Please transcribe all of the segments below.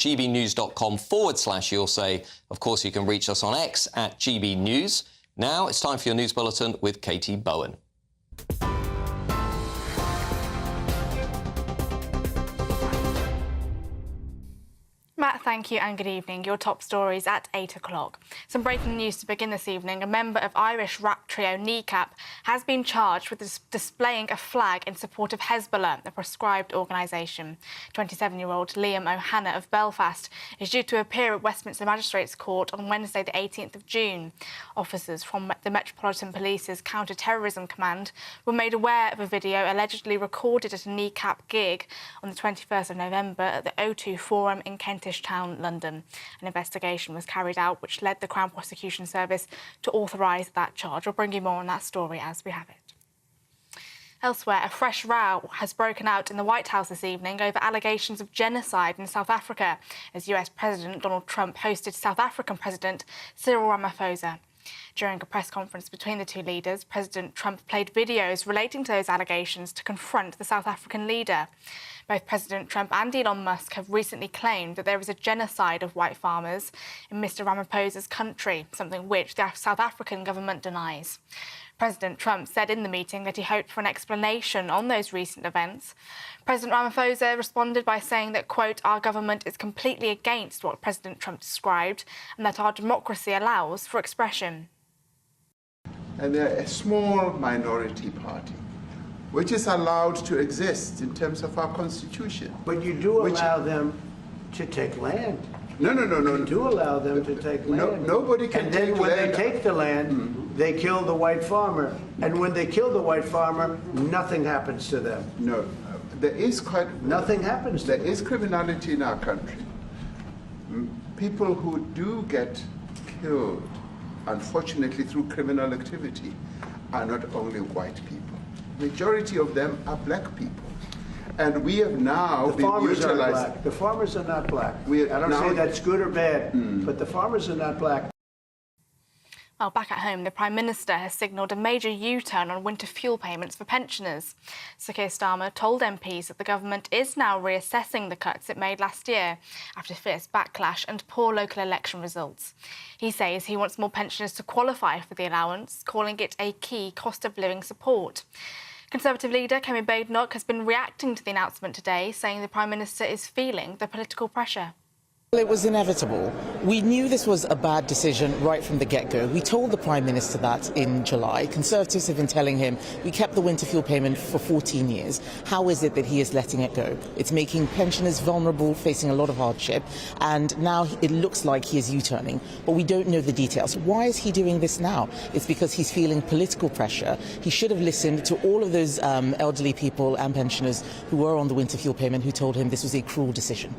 gbnews.com/you'll say. Of course, you can reach us on X at GBNews. Now it's time for your news bulletin with Katie Bowen. Matt, thank you and good evening. Your top stories at 8 o'clock. Some breaking news to begin this evening. A member of Irish rap trio Kneecap has been charged with displaying a flag in support of Hezbollah, a proscribed organisation. 27-year-old Liam O'Hannah of Belfast is due to appear at Westminster Magistrates Court on Wednesday the 18th of June. Officers from the Metropolitan Police's Counter-Terrorism Command were made aware of a video allegedly recorded at a Kneecap gig on the 21st of November at the O2 Forum in Kentish Town, London. An investigation was carried out which led the Crown Prosecution Service to authorise that charge. We'll bring you more on that story as we have it. Elsewhere, a fresh row has broken out in the White House this evening over allegations of genocide in South Africa as US President Donald Trump hosted South African President Cyril Ramaphosa. During a press conference between the two leaders, President Trump played videos relating to those allegations to confront the South African leader. Both President Trump and Elon Musk have recently claimed that there is a genocide of white farmers in Mr. Ramaphosa's country, something which the South African government denies. President Trump said in the meeting that he hoped for an explanation on those recent events. President Ramaphosa responded by saying that, quote, "Our government is completely against what President Trump described and that our democracy allows for expression." And they're a small minority party, which is allowed to exist in terms of our constitution. But you do allow them to take land. No. You do allow them to take land. Nobody can and take then when land. they take the land, they kill the white farmer. And when they kill the white farmer, nothing happens to them. No, there is Nothing happens to There them. is criminality in our country. People who do get killed, unfortunately through criminal activity, are not only white people. Majority of them are black people. And we have now The been farmers are utilized. black. The farmers are not black. We I don't now- say that's good or bad, but the farmers are not black. Well, back at home, the Prime Minister has signalled a major U-turn on winter fuel payments for pensioners. Sir Keir Starmer told MPs that the government is now reassessing the cuts it made last year after fierce backlash and poor local election results. He says he wants more pensioners to qualify for the allowance, calling it a key cost of living support. Conservative leader Kemi Badenoch has been reacting to the announcement today, saying the Prime Minister is feeling the political pressure. Well, it was inevitable. We knew this was a bad decision right from the get-go. We told the Prime Minister that in July. Conservatives have been telling him we kept the winter fuel payment for 14 years. How is it that he is letting it go? It's making pensioners vulnerable, facing a lot of hardship, and now it looks like he is U-turning, but we don't know the details. Why is he doing this now? It's because he's feeling political pressure. He should have listened to all of those elderly people and pensioners who were on the winter fuel payment who told him this was a cruel decision.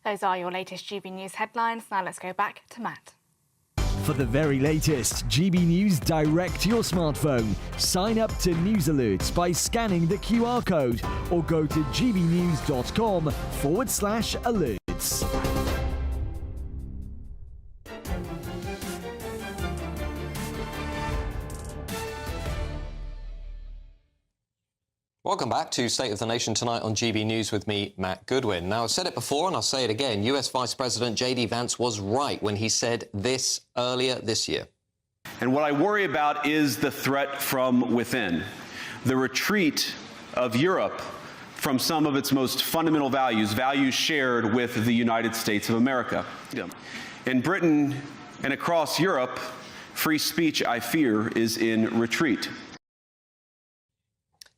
Those are your latest GB News headlines. Now let's go back to Matt. For the very latest GB News direct to your smartphone, sign up to News Alerts by scanning the QR code or go to gbnews.com/alerts. Welcome back to State of the Nation tonight on GB News with me, Matt Goodwin. Now, I've said it before and I'll say it again. US Vice President J.D. Vance was right when he said this earlier this year. And what I worry about is the threat from within, the retreat of Europe from some of its most fundamental values, values shared with the United States of America. In Britain and across Europe, free speech, I fear, is in retreat.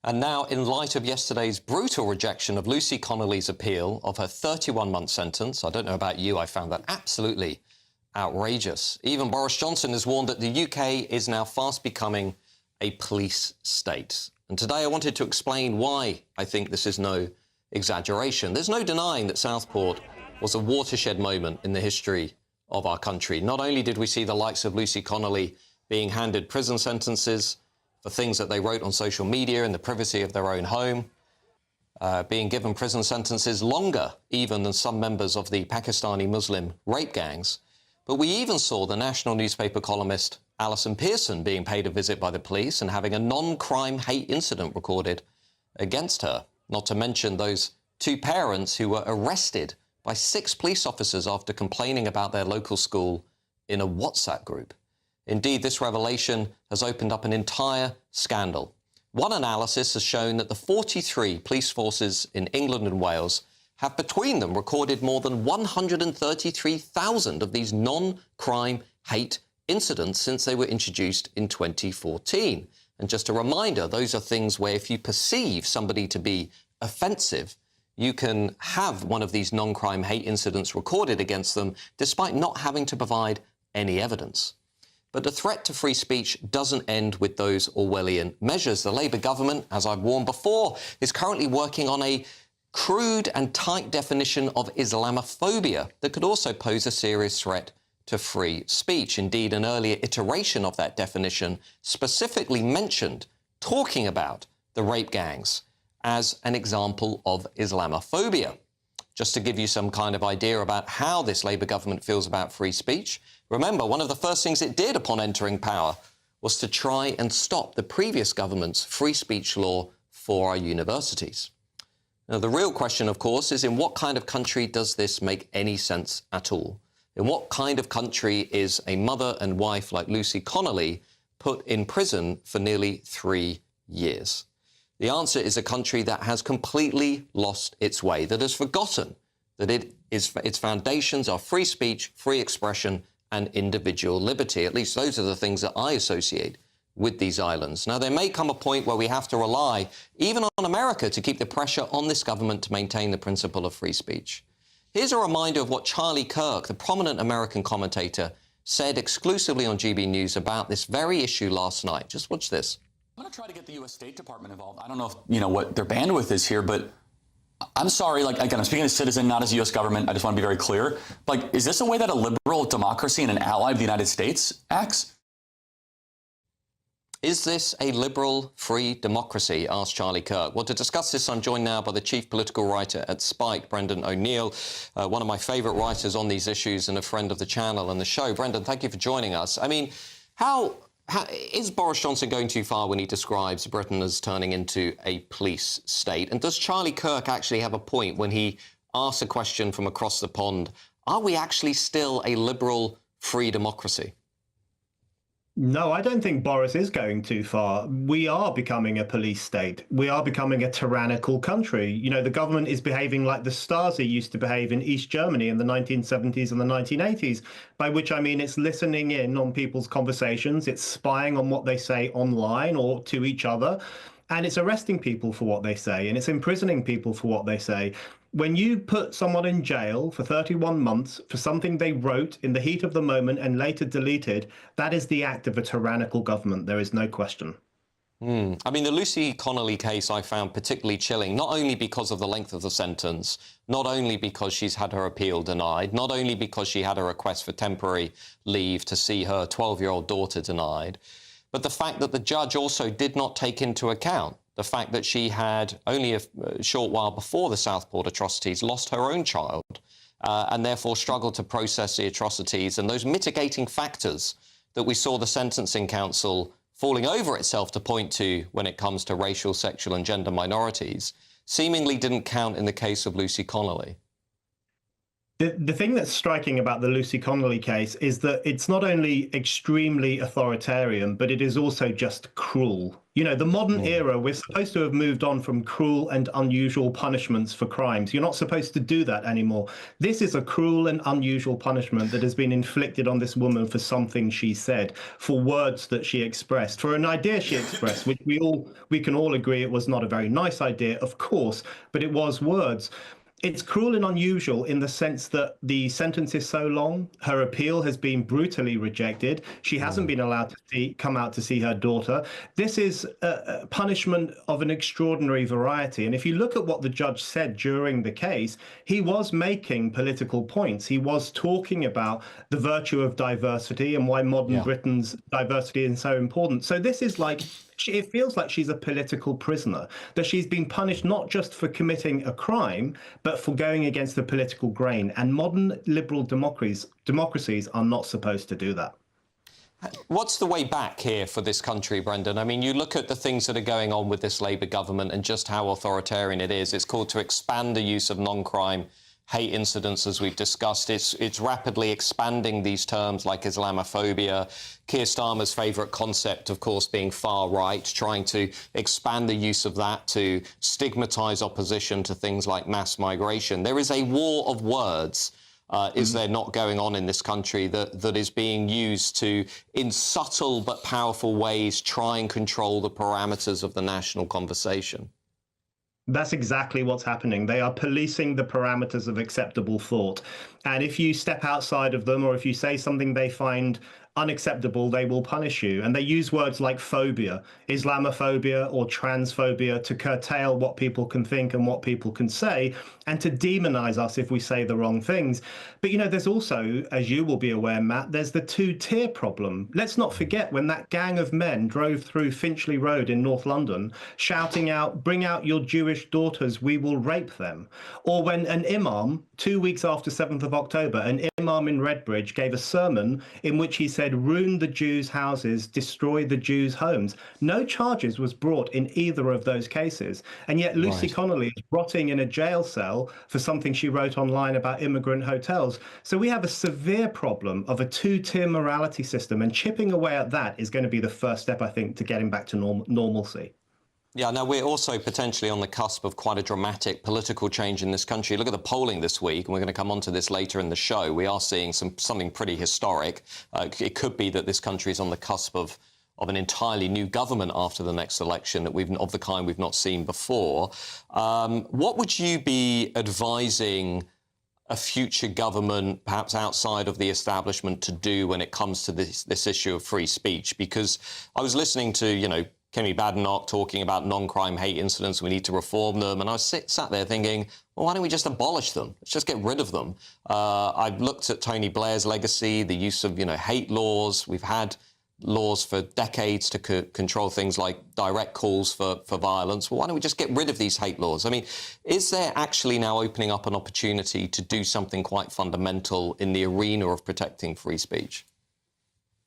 And now, in light of yesterday's brutal rejection of Lucy Connolly's appeal of her 31-month sentence, I don't know about you, I found that absolutely outrageous. Even Boris Johnson has warned that the UK is now fast becoming a police state. And today I wanted to explain why I think this is no exaggeration. There's no denying that Southport was a watershed moment in the history of our country. Not only did we see the likes of Lucy Connolly being handed prison sentences for things that they wrote on social media in the privacy of their own home, being given prison sentences longer even than some members of the Pakistani Muslim rape gangs. But we even saw the national newspaper columnist Alison Pearson being paid a visit by the police and having a non-crime hate incident recorded against her, not to mention those two parents who were arrested by 6 police officers after complaining about their local school in a WhatsApp group. Indeed, this revelation has opened up an entire scandal. One analysis has shown that the 43 police forces in England and Wales have between them recorded more than 133,000 of these non-crime hate incidents since they were introduced in 2014. And just a reminder, those are things where if you perceive somebody to be offensive, you can have one of these non-crime hate incidents recorded against them despite not having to provide any evidence. But the threat to free speech doesn't end with those Orwellian measures. The Labour government, as I've warned before, is currently working on a crude and tight definition of Islamophobia that could also pose a serious threat to free speech. Indeed, an earlier iteration of that definition specifically mentioned talking about the rape gangs as an example of Islamophobia. Just to give you some kind of idea about how this Labour government feels about free speech, remember, one of the first things it did upon entering power was to try and stop the previous government's free speech law for our universities. Now, the real question, of course, is in what kind of country does this make any sense at all? In what kind of country is a mother and wife like Lucy Connolly put in prison for nearly 3 years? The answer is a country that has completely lost its way, that has forgotten that its foundations are free speech, free expression, and individual liberty. At least those are the things that I associate with these islands. Now, there may come a point where we have to rely even on America to keep the pressure on this government to maintain the principle of free speech. Here's a reminder of what Charlie Kirk, the prominent American commentator, said exclusively on GB News about this very issue last night. Just watch this. I'm going to try to get the U.S. State Department involved. I don't know if, what their bandwidth is here, but I'm sorry, again, I'm speaking as a citizen, not as a U.S. government. I just want to be very clear. Is this a way that a liberal democracy and an ally of the United States acts? Is this a liberal, free democracy? Asked Charlie Kirk. Well, to discuss this, I'm joined now by the chief political writer at Spike, Brendan O'Neill, one of my favourite writers on these issues and a friend of the channel and the show. Brendan, thank you for joining us. I mean, how is Boris Johnson going too far when he describes Britain as turning into a police state? And does Charlie Kirk actually have a point when he asks a question from across the pond, are we actually still a liberal, free democracy? No, I don't think Boris is going too far. We are becoming a police state. We are becoming a tyrannical country. The government is behaving like the Stasi used to behave in East Germany in the 1970s and the 1980s, by which I mean it's listening in on people's conversations, it's spying on what they say online or to each other, and it's arresting people for what they say, and it's imprisoning people for what they say. When you put someone in jail for 31 months for something they wrote in the heat of the moment and later deleted, that is the act of a tyrannical government. There is no question. I mean, the Lucy Connolly case I found particularly chilling, not only because of the length of the sentence, not only because she's had her appeal denied, not only because she had a request for temporary leave to see her 12-year-old daughter denied, but the fact that the judge also did not take into account the fact that she had only a short while before the Southport atrocities lost her own child and therefore struggled to process the atrocities and those mitigating factors that we saw the Sentencing Council falling over itself to point to when it comes to racial, sexual and gender minorities seemingly didn't count in the case of Lucy Connolly. The thing that's striking about the Lucy Connolly case is that it's not only extremely authoritarian, but it is also just cruel. The modern era, we're supposed to have moved on from cruel and unusual punishments for crimes. You're not supposed to do that anymore. This is a cruel and unusual punishment that has been inflicted on this woman for something she said, for words that she expressed, for an idea she expressed, which we can all agree it was not a very nice idea, of course, but it was words. It's cruel and unusual in the sense that the sentence is so long. Her appeal has been brutally rejected. She hasn't been allowed to come out to see her daughter. This is a punishment of an extraordinary variety. And if you look at what the judge said during the case, he was making political points. He was talking about the virtue of diversity and why modern Britain's diversity is so important. So this is like, it feels like she's a political prisoner, that she's been punished not just for committing a crime, but for going against the political grain. And modern liberal democracies are not supposed to do that. What's the way back here for this country, Brendan? I mean, you look at the things that are going on with this Labour government and just how authoritarian it is. It's called to expand the use of non-crime hate incidents, as we've discussed. It's rapidly expanding these terms like Islamophobia. Keir Starmer's favourite concept, of course, being far right, trying to expand the use of that to stigmatise opposition to things like mass migration. There is a war of words. Is there not going on in this country that is being used to, in subtle but powerful ways, try and control the parameters of the national conversation? That's exactly what's happening. They are policing the parameters of acceptable thought. And if you step outside of them, or if you say something they find unacceptable, they will punish you. And they use words like phobia, Islamophobia or transphobia, to curtail what people can think and what people can say, and to demonize us if we say the wrong things. But, you know, there's also, as you will be aware, Matt, there's the two-tier problem. Let's not forget when that gang of men drove through Finchley Road in North London shouting out, "Bring out your Jewish daughters, we will rape them." Or when an imam, 2 weeks after 7th of October, an imam in Redbridge gave a sermon in which he said, "Ruin the Jews' houses, destroy the Jews' homes." No charges was brought in either of those cases. And yet Lucy Connolly is rotting in a jail cell for something she wrote online about immigrant hotels. So we have a severe problem of a two-tier morality system, and chipping away at that is going to be the first step, I think, to getting back to normalcy. Yeah, now we're also potentially on the cusp of quite a dramatic political change in this country. Look at the polling this week, and we're going to come on to this later in the show. We are seeing something pretty historic. It could be that this country is on the cusp of an entirely new government after the next election that of the kind we've not seen before. What would you be advising a future government, perhaps outside of the establishment, to do when it comes to this issue of free speech? Because I was listening to, you know, Kemi Badenoch talking about non-crime hate incidents, we need to reform them. And I was sat there thinking, well, why don't we just abolish them? Let's just get rid of them. I've looked at Tony Blair's legacy, the use of, you know, hate laws. We've had laws for decades to control things like direct calls for violence. Well, why don't we just get rid of these hate laws? I mean, is there actually now opening up an opportunity to do something quite fundamental in the arena of protecting free speech?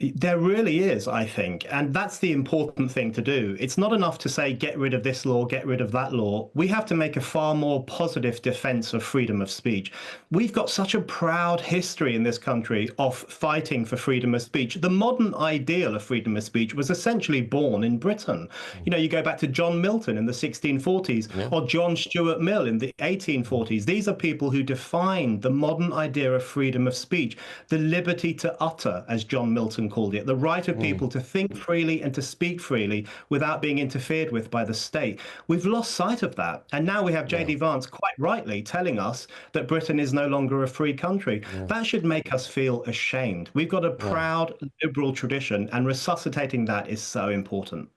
There really is, I think, and that's the important thing to do. It's not enough to say, get rid of this law, get rid of that law. We have to make a far more positive defense of freedom of speech. We've got such a proud history in this country of fighting for freedom of speech. The modern ideal of freedom of speech was essentially born in Britain. You know, you go back to John Milton in the 1640s, or John Stuart Mill in the 1840s. These are people who defined the modern idea of freedom of speech, the liberty to utter, as John Milton called it, the right of people to think freely and to speak freely without being interfered with by the state. We've lost sight of that. And now we have J.D. Vance quite rightly telling us that Britain is no longer a free country. That should make us feel ashamed. We've got a proud liberal tradition, and resuscitating that is so important.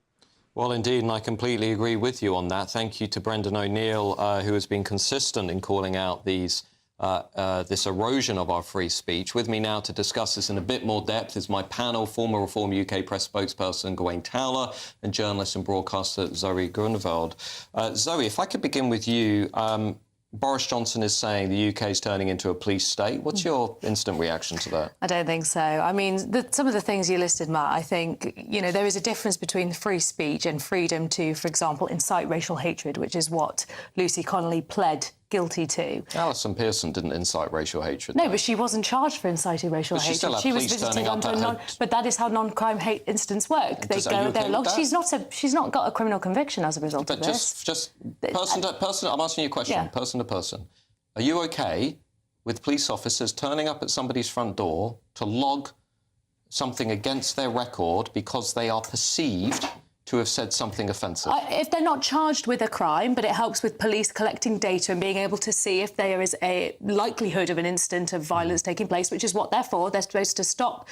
Well, indeed, and I completely agree with you on that. Thank you to Brendan O'Neill, who has been consistent in calling out this erosion of our free speech. With me now to discuss this in a bit more depth is my panel, former Reform UK press spokesperson Gawain Towler and journalist and broadcaster Zoe Grunewald. Zoe, if I could begin with you. Boris Johnson is saying the UK is turning into a police state. What's your instant reaction to that? I don't think so. I mean, some of the things you listed, Matt, I think, you know, there is a difference between free speech and freedom to, for example, incite racial hatred, which is what Lucy Connolly pled guilty to. Alison Pearson didn't incite racial hatred. No, but she wasn't charged for inciting racial hatred. She was visiting onto but that is how non-crime hate incidents work. They go there long. She's not got a criminal conviction as a result of this. Just person to person. I'm asking you a question. Person to person. Are you okay with police officers turning up at somebody's front door to log something against their record because they are perceived to have said something offensive? If they're not charged with a crime, but it helps with police collecting data and being able to see if there is a likelihood of an incident of violence taking place, which is what they're for. They're supposed to stop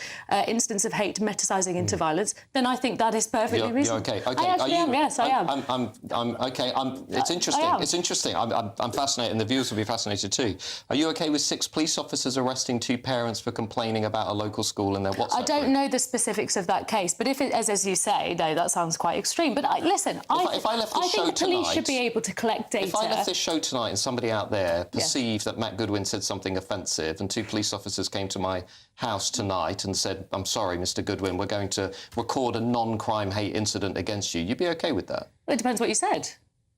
incidents of hate metasizing into violence. Then I think that is perfectly reasonable. You're okay. I actually am. Yes, I am. I'm okay. It's interesting. It's interesting. I'm fascinated, and the viewers will be fascinated too. Are you okay with 6 police officers arresting 2 parents for complaining about a local school in their WhatsApp I don't group? know the specifics of that case, but if it, as you say, no, that sounds quite extreme. But listen, I think the police should be able to collect data. If I left this show tonight and somebody out there perceived that Matt Goodwin said something offensive, and 2 police officers came to my house tonight and said, "I'm sorry, Mr. Goodwin, we're going to record a non-crime hate incident against you," you'd be okay with that? Well, it depends what you said.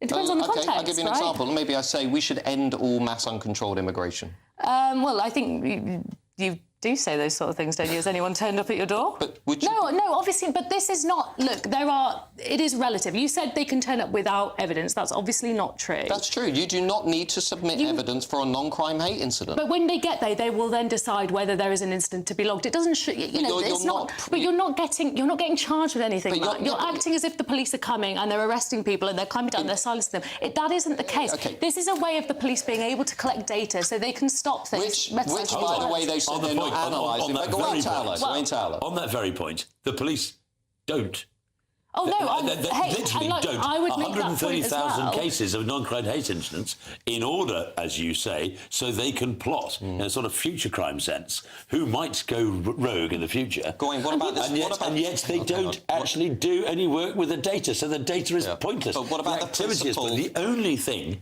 It depends on the context, I'll give you an right? example. Maybe I say we should end all mass uncontrolled immigration. Well, I think you do say those sort of things, don't you? Has anyone turned up at your door? But would you... No, obviously, but this is not... Look, it is relative. You said they can turn up without evidence. That's obviously not true. That's true. You do not need to submit evidence for a non-crime hate incident. But when they get there, they will then decide whether there is an incident to be logged. It doesn't... it's not... But you're not getting charged with anything, Matt. You're acting as if the police are coming and they're arresting people and they're climbing down, they're silencing them. That isn't the case. Okay. This is a way of the police being able to collect data so they can stop things. Which by the way, they said they're not analysing. On that very point, the police don't. Oh, no, literally don't. I would make that point as well. 130,000 cases of non-crime hate incidents in order, as you say, so they can plot in a sort of future crime sense who might go rogue in the future. What about this? And yet they don't actually do any work with the data, so the data is pointless. But what about the principle? The only thing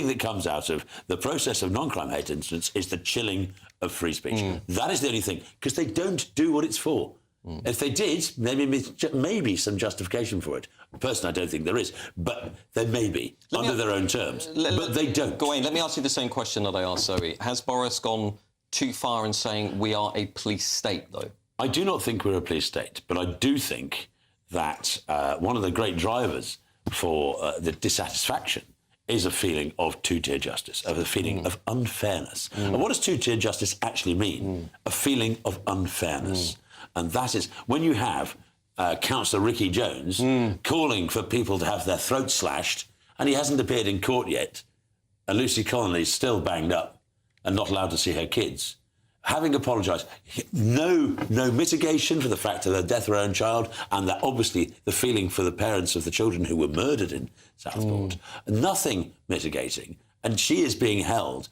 that comes out of the process of non-crime hate incidents is the chilling of free speech. That is the only thing, because they don't do what it's for. If they did, maybe some justification for it. Personally, I don't think there is, but there may be, under their own terms. But they don't. Gawain, let me ask you the same question that I asked Zoe. Has Boris gone too far in saying we are a police state, though? I do not think we're a police state, but I do think that one of the great drivers for the dissatisfaction is a feeling of two-tier justice, of a feeling of unfairness. And what does two-tier justice actually mean? A feeling of unfairness. And that is when you have Councillor Ricky Jones calling for people to have their throats slashed, and he hasn't appeared in court yet, and Lucy Connolly's still banged up and not allowed to see her kids. Having apologised, no mitigation for the fact of the death of her own child, and that obviously the feeling for the parents of the children who were murdered in Southport. Nothing mitigating. And she is being held,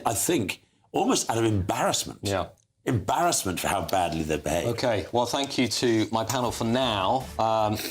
I think, almost out of embarrassment. Yeah. Embarrassment for how badly they behave. OK, well, thank you to my panel for now.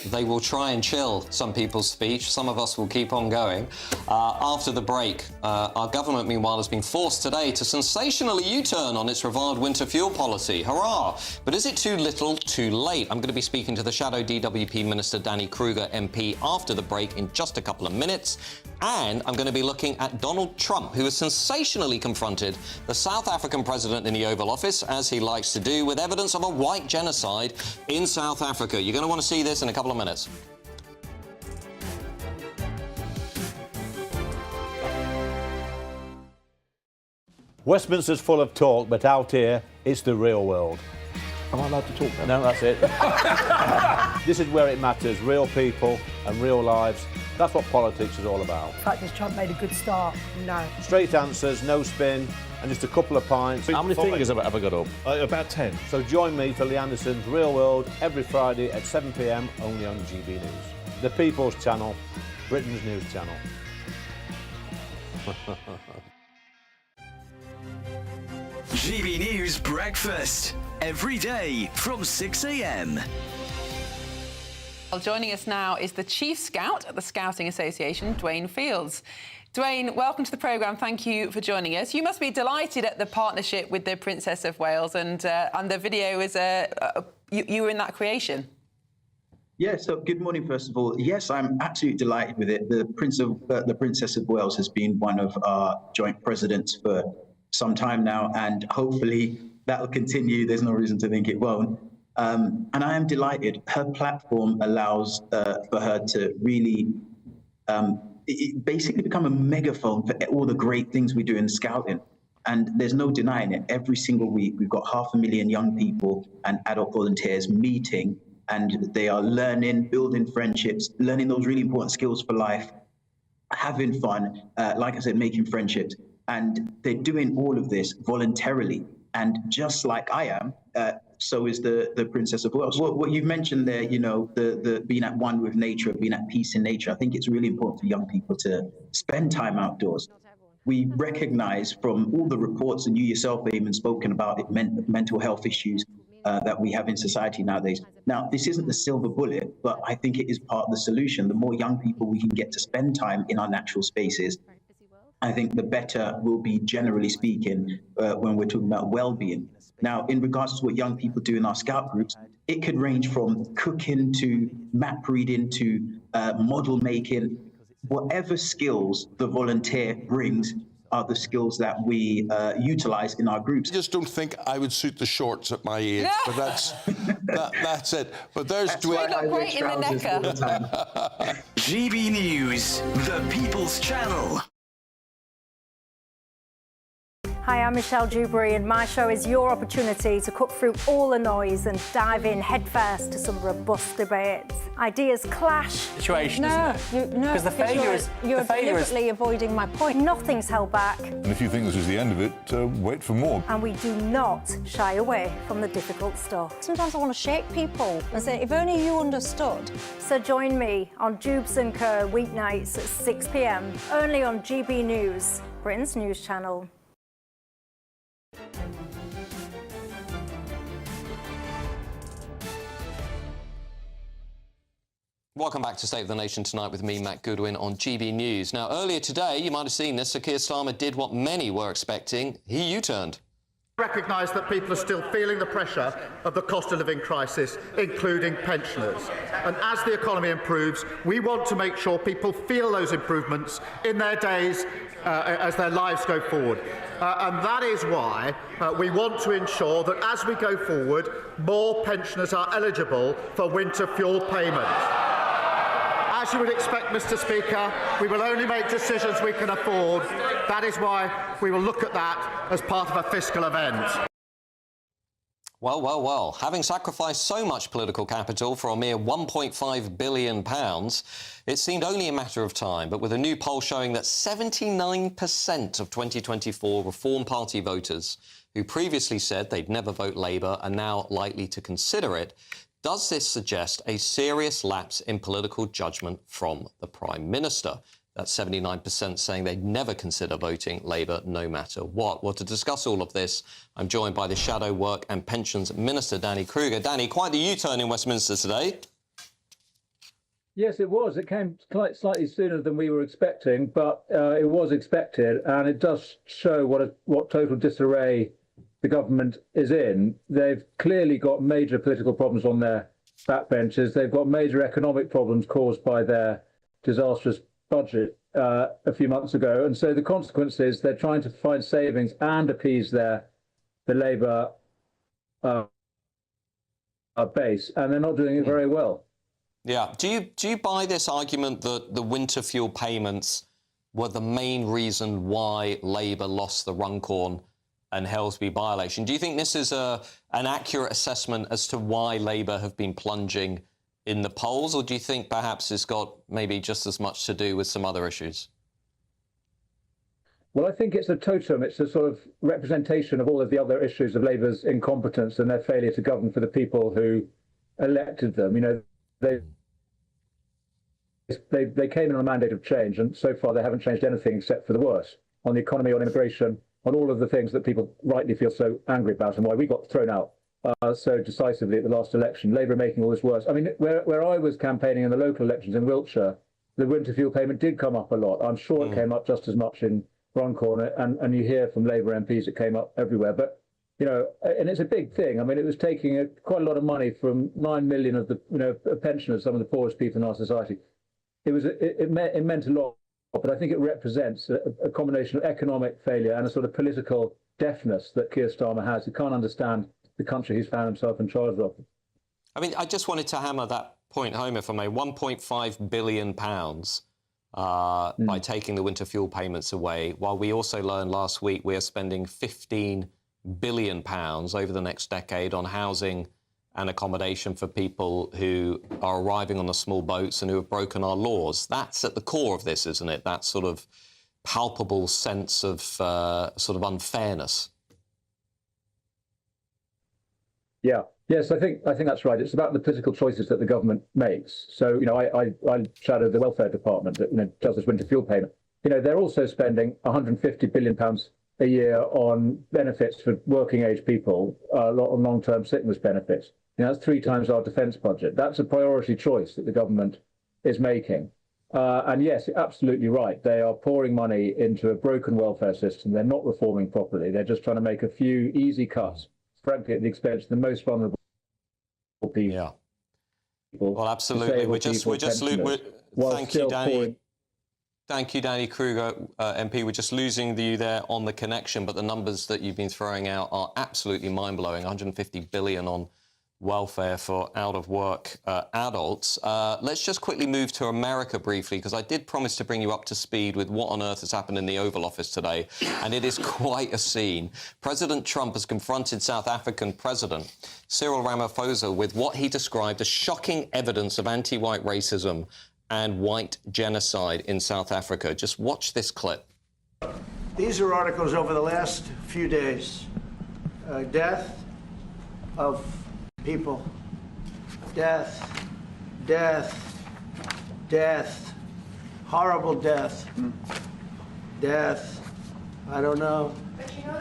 They will try and chill some people's speech. Some of us will keep on going. After the break, our government, meanwhile, has been forced today to sensationally U-turn on its reviled winter fuel policy. Hurrah! But is it too little, too late? I'm going to be speaking to the shadow DWP Minister Danny Kruger MP after the break in just a couple of minutes. And I'm going to be looking at Donald Trump, who has sensationally confronted the South African president in the Oval Office, as he likes to do, with evidence of a white genocide in South Africa. You're going to want to see this in a couple of minutes. Westminster's full of talk, but out here, it's the real world. Am I allowed to talk then? No, that's it. This is where it matters, real people and real lives. That's what politics is all about. In fact, has Trump made a good start? No. Straight answers, no spin, and just a couple of pints. How many fingers have I ever got up? About 10. So join me for Lee Anderson's Real World every Friday at 7 p.m, only on GB News. The People's Channel, Britain's news channel. GB News Breakfast, every day from 6 a.m. Well, joining us now is the Chief Scout at the Scouting Association, Dwayne Fields. Dwayne, welcome to the programme. Thank you for joining us. You must be delighted at the partnership with the Princess of Wales, and the video is you were in that creation. Yeah, so good morning, first of all. Yes, I'm absolutely delighted with it. The Princess of Wales has been one of our joint presidents for some time now, and hopefully that will continue. There's no reason to think it won't. And I am delighted. Her platform allows for her to really basically become a megaphone for all the great things we do in Scouting. And there's no denying it. Every single week, we've got 500,000 young people and adult volunteers meeting, and they are learning, building friendships, learning those really important skills for life, having fun, like I said, making friendships. And they're doing all of this voluntarily. And just like I am, so is the Princess of Wales. What you've mentioned there, you know, the being at one with nature, being at peace in nature, I think it's really important for young people to spend time outdoors. We recognize from all the reports, and you yourself have even spoken about it, mental health issues that we have in society nowadays. Now, this isn't the silver bullet, but I think it is part of the solution. The more young people we can get to spend time in our natural spaces, I think the better we'll be, generally speaking, when we're talking about well-being. Now, in regards to what young people do in our scout groups, it could range from cooking to map reading to model making. whatever skills the volunteer brings are the skills that we utilize in our groups. I just don't think I would suit the shorts at my age, but that's it. But there's Dwayne. You look great in the necker. GB News, the People's Channel. Hi, I'm Michelle Dewberry, and my show is your opportunity to cut through all the noise and dive in headfirst to some robust debates. Ideas clash. Situation, isn't it? No, because the failure is you're deliberately avoiding my point. Nothing's held back, And if you think this is the end of it, wait for more. and we do not shy away from the difficult stuff. Sometimes I want to shake people and say, if only you understood. So join me on Dubes and Co weeknights at 6 p.m. only on GB News, Britain's news channel. Welcome back to State of the Nation tonight with me, Matt Goodwin, on GB News. Now, earlier today, you might have seen this, Sir Keir Starmer did what many were expecting. He U-turned. Recognise that people are still feeling the pressure of the cost of living crisis, including pensioners. And as the economy improves, we want to make sure people feel those improvements in their days as their lives go forward. And that is why we want to ensure that as we go forward, more pensioners are eligible for winter fuel payments. As you would expect, Mr. Speaker, we will only make decisions we can afford. That is why we will look at that as part of a fiscal event. Well, well, well. Having sacrificed so much political capital for a mere £1.5 billion, it seemed only a matter of time. But with a new poll showing that 79% of 2024 Reform Party voters who previously said they'd never vote Labour are now likely to consider it, does this suggest a serious lapse in political judgment from the Prime Minister? That's 79% saying they'd never consider voting Labour no matter what. Well, to discuss all of this, I'm joined by the Shadow Work and Pensions Minister, Danny Kruger. Danny, quite the U-turn in Westminster today. Yes, it was. It came slightly sooner than we were expecting, but it was expected, and it does show what total disarray the government is in. They've clearly got major political problems on their backbenches. They've got major economic problems caused by their disastrous budget a few months ago. And so the consequence is they're trying to find savings and appease the Labour base, and they're not doing it very well. Yeah. Do you buy this argument that the winter fuel payments were the main reason why Labour lost the Runcorn and Helsby by-election? Do you think this is an accurate assessment as to why Labour have been plunging in the polls, or do you think perhaps it's got maybe just as much to do with some other issues? Well, I think it's a totem. It's a sort of representation of all of the other issues of Labour's incompetence and their failure to govern for the people who elected them. You know, they came in on a mandate of change, and so far they haven't changed anything except for the worse on the economy, on immigration, on all of the things that people rightly feel so angry about and why we got thrown out so decisively at the last election. Labour making all this worse. I mean, where I was campaigning in the local elections in Wiltshire, the winter fuel payment did come up a lot. I'm sure it came up just as much in Runcorn, and you hear from Labour MPs it came up everywhere. But, you know, and it's a big thing. I mean, it was taking quite a lot of money from 9 million of the, pensioners, some of the poorest people in our society. It meant a lot, but I think it represents a combination of economic failure and a sort of political deafness that Keir Starmer has. He can't understand the country he's found himself in charge of. I mean, I just wanted to hammer that point home, if I may. £1.5 billion by taking the winter fuel payments away, while we also learned last week we are spending £15 billion over the next decade on housing and accommodation for people who are arriving on the small boats and who have broken our laws. That's at the core of this, isn't it? That sort of palpable sense of sort of unfairness. Yeah. Yes, I think that's right. It's about the political choices that the government makes. So, I shadow the welfare department that does this winter fuel payment. They're also spending £150 billion a year on benefits for working age people, a lot on long-term sickness benefits. That's 3 times our defence budget. That's a priority choice that the government is making. And yes, you're absolutely right. They are pouring money into a broken welfare system. They're not reforming properly. They're just trying to make a few easy cuts, frankly, at the expense of the most vulnerable people. Yeah. Well, absolutely. Thank you, Danny. Thank you, Danny Kruger, MP. We're just losing you there on the connection, but the numbers that you've been throwing out are absolutely mind-blowing. 150 billion on welfare for out-of-work adults. Let's just quickly move to America briefly, because I did promise to bring you up to speed with what on earth has happened in the Oval Office today, and it is quite a scene. President Trump has confronted South African President Cyril Ramaphosa with what he described as shocking evidence of anti-white racism and white genocide in South Africa. Just watch this clip. These are articles over the last few days. Death of people. Death, death, death. Horrible death. Death. I don't know.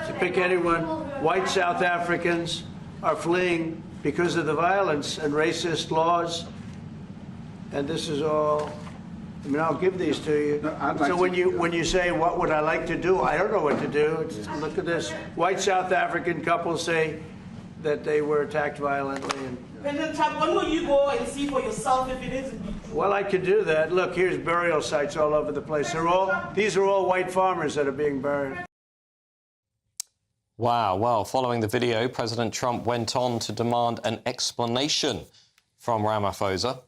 To pick anyone, white South Africans are fleeing because of the violence and racist laws. And this is all, I mean, I'll give these to you. So when you say, what would I like to do? I don't know what to do. Look at this. White South African couples say that they were attacked violently. President Trump, when will you go and see for yourself if it is? Well, I could do that. Look, here's burial sites all over the place. These are all white farmers that are being buried. Wow. Well, following the video, President Trump went on to demand an explanation from Ramaphosa.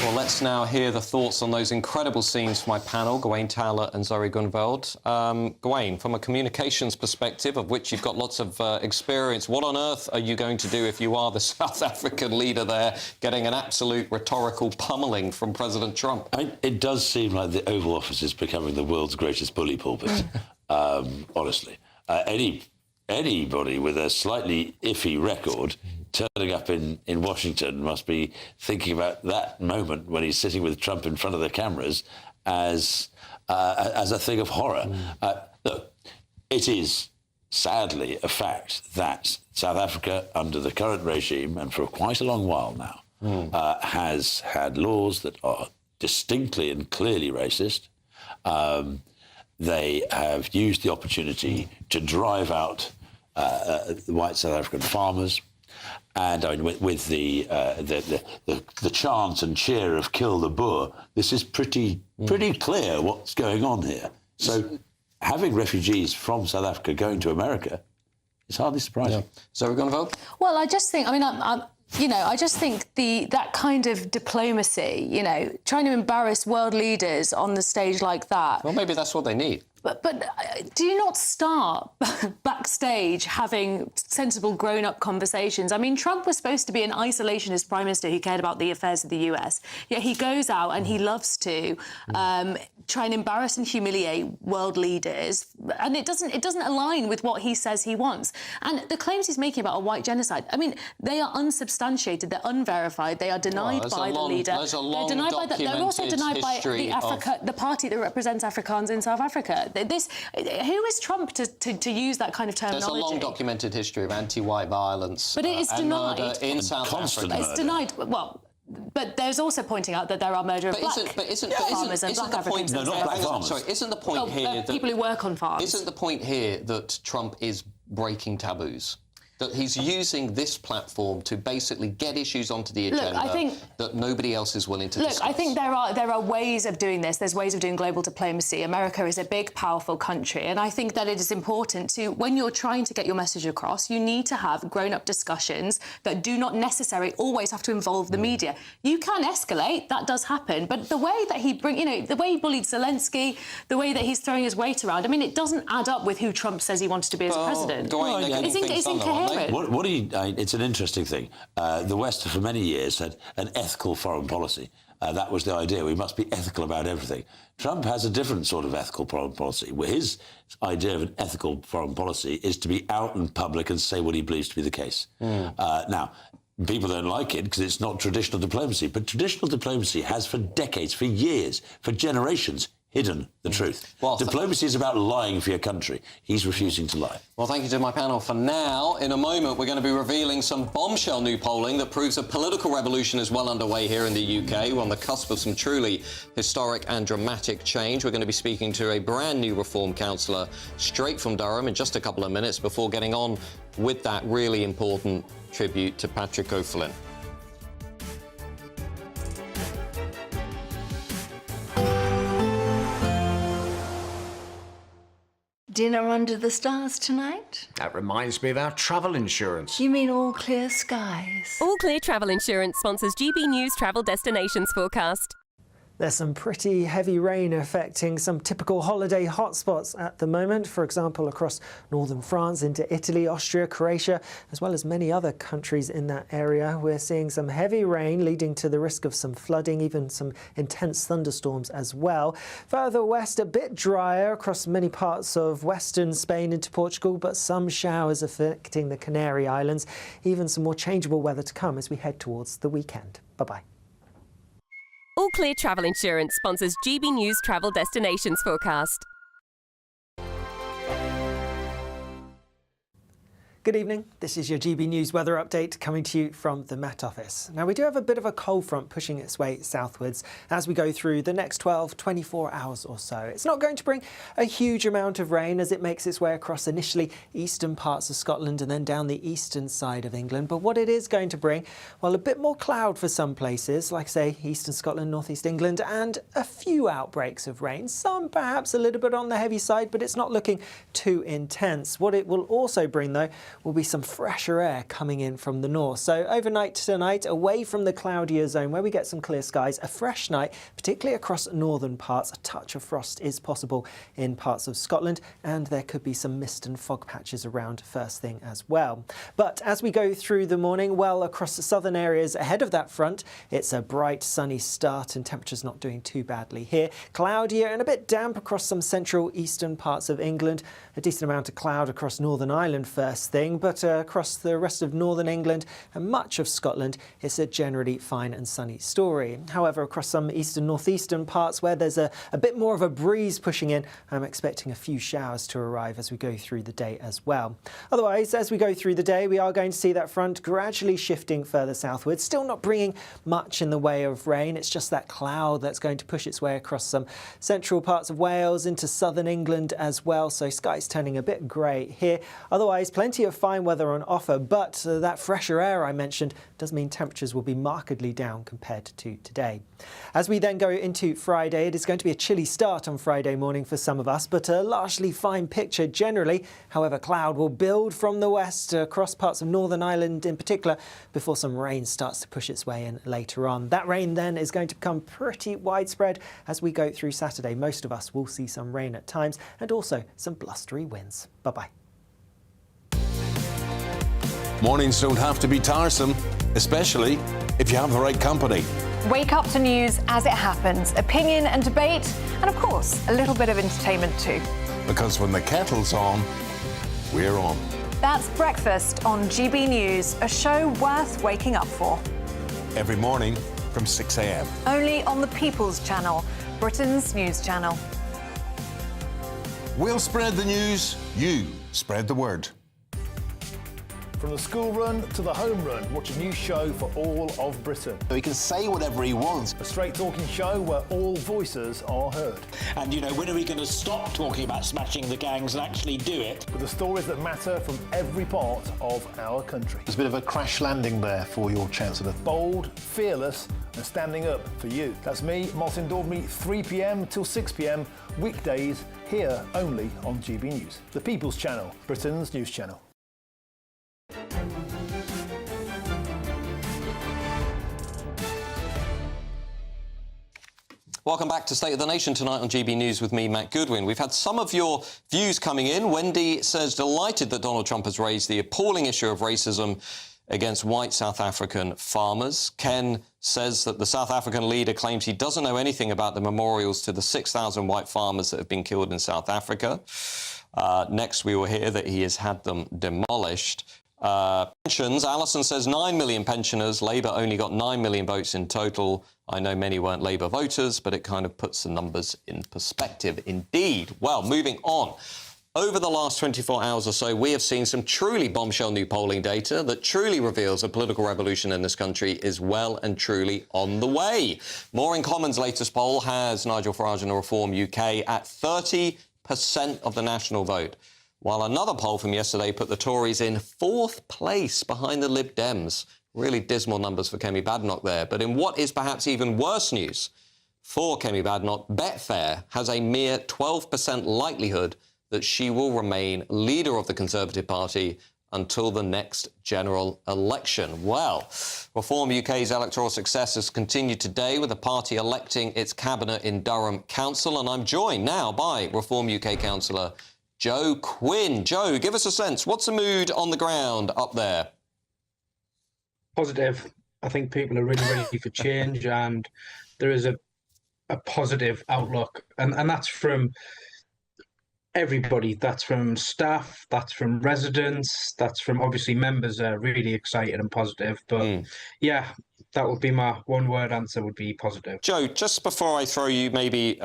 Well, let's now hear the thoughts on those incredible scenes from my panel, Gawain Towler and Zoe Gunveld. Gawain, from a communications perspective, of which you've got lots of experience, what on earth are you going to do if you are the South African leader there, getting an absolute rhetorical pummeling from President Trump? It does seem like the Oval Office is becoming the world's greatest bully pulpit, honestly. Anybody with a slightly iffy record turning up in Washington must be thinking about that moment when he's sitting with Trump in front of the cameras as a thing of horror. Look, it is sadly a fact that South Africa, under the current regime, and for quite a long while now, has had laws that are distinctly and clearly racist. They have used the opportunity to drive out white South African farmers. And I mean, with the chant and cheer of "Kill the Boer," this is pretty clear what's going on here. So, having refugees from South Africa going to America is hardly surprising. Yeah. So we're going to vote? Well, I just think. I mean, I just think that kind of diplomacy, trying to embarrass world leaders on the stage like that. Well, maybe that's what they need. But do you not start backstage having sensible, grown-up conversations? I mean, Trump was supposed to be an isolationist prime minister who cared about the affairs of the US. Yet he goes out and he loves to try and embarrass and humiliate world leaders, and it doesn't align with what he says he wants. And the claims he's making about a white genocide, I mean, they are unsubstantiated, they're unverified, they are denied by the leader. They're denied by they're also denied by the party that represents Afrikaans in South Africa. Who is Trump to use that kind of terminology? There's a long documented history of anti-white violence, but it is denied murder in South Africa. It's denied. Well, but there's also pointing out that there are murder of black farmers and black Africans. No, not black farmers. Sorry, isn't the point here that people who work on farms? Isn't the point here that Trump is breaking taboos? That he's using this platform to basically get issues onto the agenda that nobody else is willing to discuss. I think there are ways of doing this. There's ways of doing global diplomacy. America is a big, powerful country, and I think that it is important to, when you're trying to get your message across, you need to have grown-up discussions that do not necessarily always have to involve the media. You can escalate, that does happen, but the way that the way he bullied Zelensky, the way that he's throwing his weight around, I mean, it doesn't add up with who Trump says he wanted to be as president. It's incoherent. It's an interesting thing. The West, for many years, had an ethical foreign policy. That was the idea. We must be ethical about everything. Trump has a different sort of ethical foreign policy, where his idea of an ethical foreign policy is to be out in public and say what he believes to be the case. Now, people don't like it because it's not traditional diplomacy, but traditional diplomacy has for decades, for years, for generations, hidden the truth. Well, diplomacy is about lying for your country. He's refusing to lie. Well, thank you to my panel for now. In a moment, we're going to be revealing some bombshell new polling that proves a political revolution is well underway here in the UK. We're on the cusp of some truly historic and dramatic change. We're going to be speaking to a brand new Reform councillor straight from Durham in just a couple of minutes before getting on with that really important tribute to Patrick O'Flynn. Dinner under the stars tonight? That reminds me of our travel insurance. You mean all clear skies? All Clear Travel Insurance sponsors GB News Travel Destinations forecast. There's some pretty heavy rain affecting some typical holiday hotspots at the moment, for example, across northern France into Italy, Austria, Croatia, as well as many other countries in that area. We're seeing some heavy rain leading to the risk of some flooding, even some intense thunderstorms as well. Further west, a bit drier across many parts of western Spain into Portugal, but some showers affecting the Canary Islands. Even some more changeable weather to come as we head towards the weekend. Bye-bye. All Clear Travel Insurance sponsors GB News Travel Destinations forecast. Good evening, this is your GB News weather update coming to you from the Met Office. Now we do have a bit of a cold front pushing its way southwards as we go through the next 24 hours or so. It's not going to bring a huge amount of rain as it makes its way across initially eastern parts of Scotland and then down the eastern side of England. But what it is going to bring, well, a bit more cloud for some places, like say eastern Scotland, northeast England, and a few outbreaks of rain. Some perhaps a little bit on the heavy side, but it's not looking too intense. What it will also bring though will be some fresher air coming in from the north. So overnight tonight, away from the cloudier zone where we get some clear skies, a fresh night, particularly across northern parts. A touch of frost is possible in parts of Scotland, and there could be some mist and fog patches around first thing as well. But as we go through the morning, well, across the southern areas ahead of that front, it's a bright sunny start and temperatures not doing too badly here. Cloudier and a bit damp across some central eastern parts of England. A decent amount of cloud across Northern Ireland first thing, but across the rest of northern England and much of Scotland, it's a generally fine and sunny story. However, across some eastern northeastern parts where there's a bit more of a breeze pushing in, I'm expecting a few showers to arrive as we go through the day as well. Otherwise, as we go through the day, we are going to see that front gradually shifting further southwards, still not bringing much in the way of rain. It's just that cloud that's going to push its way across some central parts of Wales into southern England as well, so skies turning a bit grey here. Otherwise, plenty of fine weather on offer, but that fresher air I mentioned does mean temperatures will be markedly down compared to today. As we then go into Friday, it is going to be a chilly start on Friday morning for some of us, but a largely fine picture generally. However, cloud will build from the west across parts of Northern Ireland in particular before some rain starts to push its way in later on. That rain then is going to become pretty widespread as we go through Saturday. Most of us will see some rain at times and also some blustery winds. Bye-bye. Mornings don't have to be tiresome, especially if you have the right company. Wake up to news as it happens, opinion and debate, and of course, a little bit of entertainment too. Because when the kettle's on, we're on. That's Breakfast on GB News, a show worth waking up for. Every morning from 6 a.m. Only on the People's Channel, Britain's news channel. We'll spread the news, you spread the word. From the school run to the home run, watch a new show for all of Britain. He can say whatever he wants. A straight-talking show where all voices are heard. And, you know, when are we going to stop talking about smashing the gangs and actually do it? With the stories that matter from every part of our country. There's a bit of a crash landing there for your Chancellor. Bold, fearless and standing up for you. That's me, Martin Daubney, 3 p.m. till 6 p.m, weekdays, here only on GB News. The People's Channel, Britain's news channel. Welcome back to State of the Nation tonight on GB News with me, Matt Goodwin. We've had some of your views coming in. Wendy says delighted that Donald Trump has raised the appalling issue of racism against white South African farmers. Ken says that the South African leader claims he doesn't know anything about the memorials to the 6,000 white farmers that have been killed in South Africa. Next, we will hear that he has had them demolished. Pensions, Alison says 9 million pensioners. Labour only got 9 million votes in total. I know many weren't Labour voters, but it kind of puts the numbers in perspective indeed. Well, moving on. Over the last 24 hours or so, we have seen some truly bombshell new polling data that truly reveals a political revolution in this country is well and truly on the way. More in Common's latest poll has Nigel Farage and Reform UK at 30% of the national vote, while another poll from yesterday put the Tories in 4th place behind the Lib Dems. Really dismal numbers for Kemi Badenoch there. But in what is perhaps even worse news for Kemi Badenoch, Betfair has a mere 12% likelihood that she will remain leader of the Conservative Party until the next general election. Well, Reform UK's electoral success has continued today with the party electing its cabinet in Durham Council, and I'm joined now by Reform UK councillor Jo Quinn. Jo, give us a sense. What's the mood on the ground up there? Positive. I think people are really ready for change, and there is a positive outlook, and that's from everybody. That's from staff, that's from residents, that's from obviously members are really excited and positive. But yeah, that would be my one-word answer, would be positive. Jo, just before I throw you maybe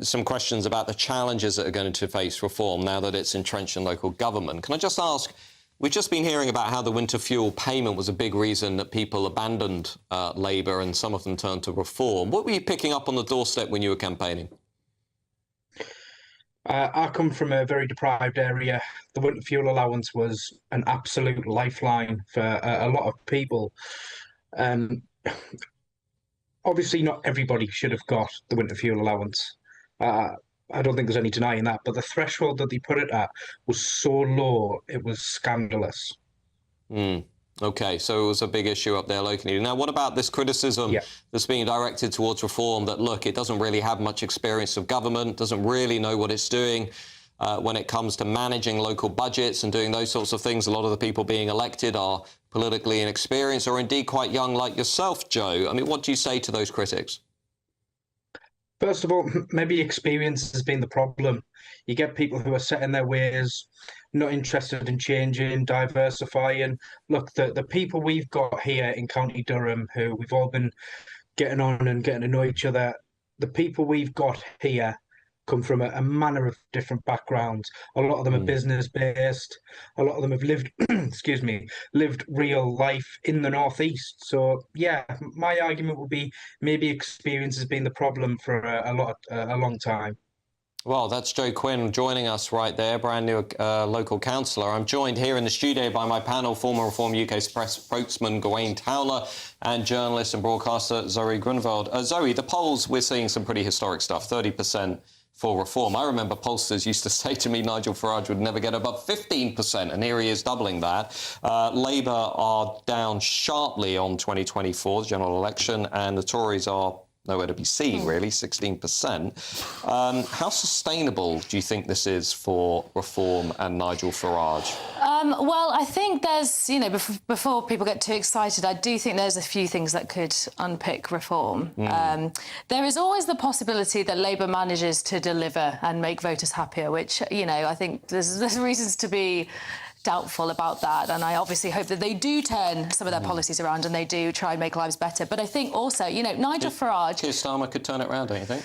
some questions about the challenges that are going to face Reform now that it's entrenched in local government, can I just ask, we've just been hearing about how the winter fuel payment was a big reason that people abandoned Labour and some of them turned to Reform. What were you picking up on the doorstep when you were campaigning? I come from a very deprived area. The winter fuel allowance was an absolute lifeline for a lot of people. Obviously, not everybody should have got the winter fuel allowance. I don't think there's any denying that, but the threshold that they put it at was so low, it was scandalous. OK, so it was a big issue up there locally. Now, what about this criticism that's being directed towards Reform that, look, it doesn't really have much experience of government, doesn't really know what it's doing when it comes to managing local budgets and doing those sorts of things? A lot of the people being elected are politically inexperienced or indeed quite young like yourself, Jo. I mean, what do you say to those critics? First of all, maybe experience has been the problem. You get people who are set in their ways, not interested in changing, diversifying. Look, the people we've got here in County Durham, who we've all been getting on and getting to know each other, the people we've got here come from a manner of different backgrounds. A lot of them are business-based. A lot of them have lived, excuse me, lived real life in the northeast. So, yeah, my argument would be maybe experience has been the problem for a long time. Well, that's Jo Quinn joining us right there, brand new local councillor. I'm joined here in the studio by my panel, former Reform UK spokesman Gawain Towler and journalist and broadcaster Zoe Grunwald. Zoe, the polls, we're seeing some pretty historic stuff, 30% for Reform. I remember pollsters used to say to me Nigel Farage would never get above 15%, and here he is doubling that. Labour are down sharply on 2024's general election, and the Tories are nowhere to be seen, really, 16%. How sustainable do you think this is for Reform and Nigel Farage? Well, I think there's, before people get too excited, I do think there's a few things that could unpick Reform. There is always the possibility that Labour manages to deliver and make voters happier, which, I think there's reasons to be doubtful about that, and I obviously hope that they do turn some of their policies around and they do try and make lives better. But I think also, Nigel Farage... Keir Starmer could turn it around, don't you think?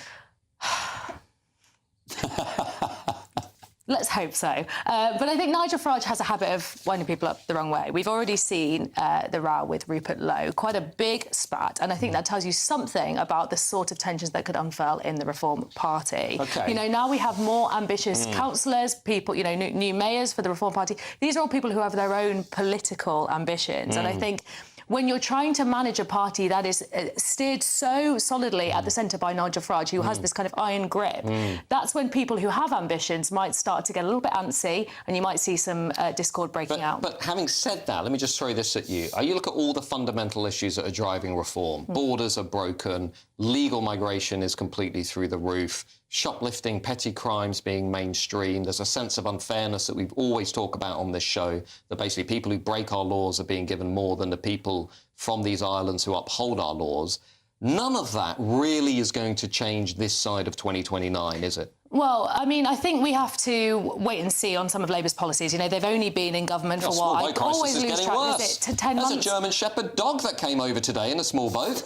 Let's hope so. But I think Nigel Farage has a habit of winding people up the wrong way. We've already seen the row with Rupert Lowe, quite a big spat, and I think that tells you something about the sort of tensions that could unfurl in the Reform Party. Okay. Now we have more ambitious councillors, people, new mayors for the Reform Party. These are all people who have their own political ambitions, and I think when you're trying to manage a party that is steered so solidly at the centre by Nigel Farage, who has this kind of iron grip, that's when people who have ambitions might start to get a little bit antsy, and you might see some discord breaking out. But having said that, let me just throw this at you. You look at all the fundamental issues that are driving Reform. Borders are broken, legal migration is completely through the roof, shoplifting, petty crimes being mainstream. There's a sense of unfairness that we've always talked about on this show, that basically people who break our laws are being given more than the people from these islands who uphold our laws. None of that really is going to change this side of 2029, is it? Well, I mean, I think we have to wait and see on some of Labour's policies. They've only been in government for what? Small boat crisis is getting worse. Is it to 10 months? There's a German Shepherd dog that came over today in a small boat.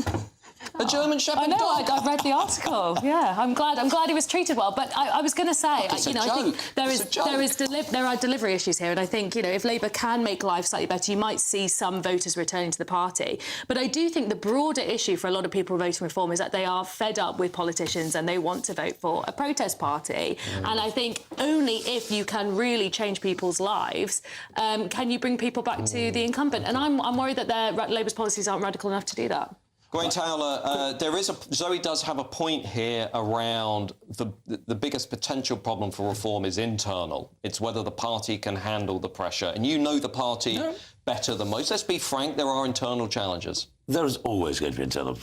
A German Shepherd dog. I've read the article. Yeah, I'm glad he was treated well. But I was going to say, I think there are delivery issues here, and I think if Labour can make life slightly better, you might see some voters returning to the party. But I do think the broader issue for a lot of people voting Reform is that they are fed up with politicians and they want to vote for a protest party. And I think only if you can really change people's lives can you bring people back to the incumbent. And I'm worried that Labour's policies aren't radical enough to do that. Gwen Towler, Zoe does have a point here around the biggest potential problem for reform is internal. It's whether the party can handle the pressure. And you know the party better than most. Let's be frank, there are internal challenges. There is always going to be internal.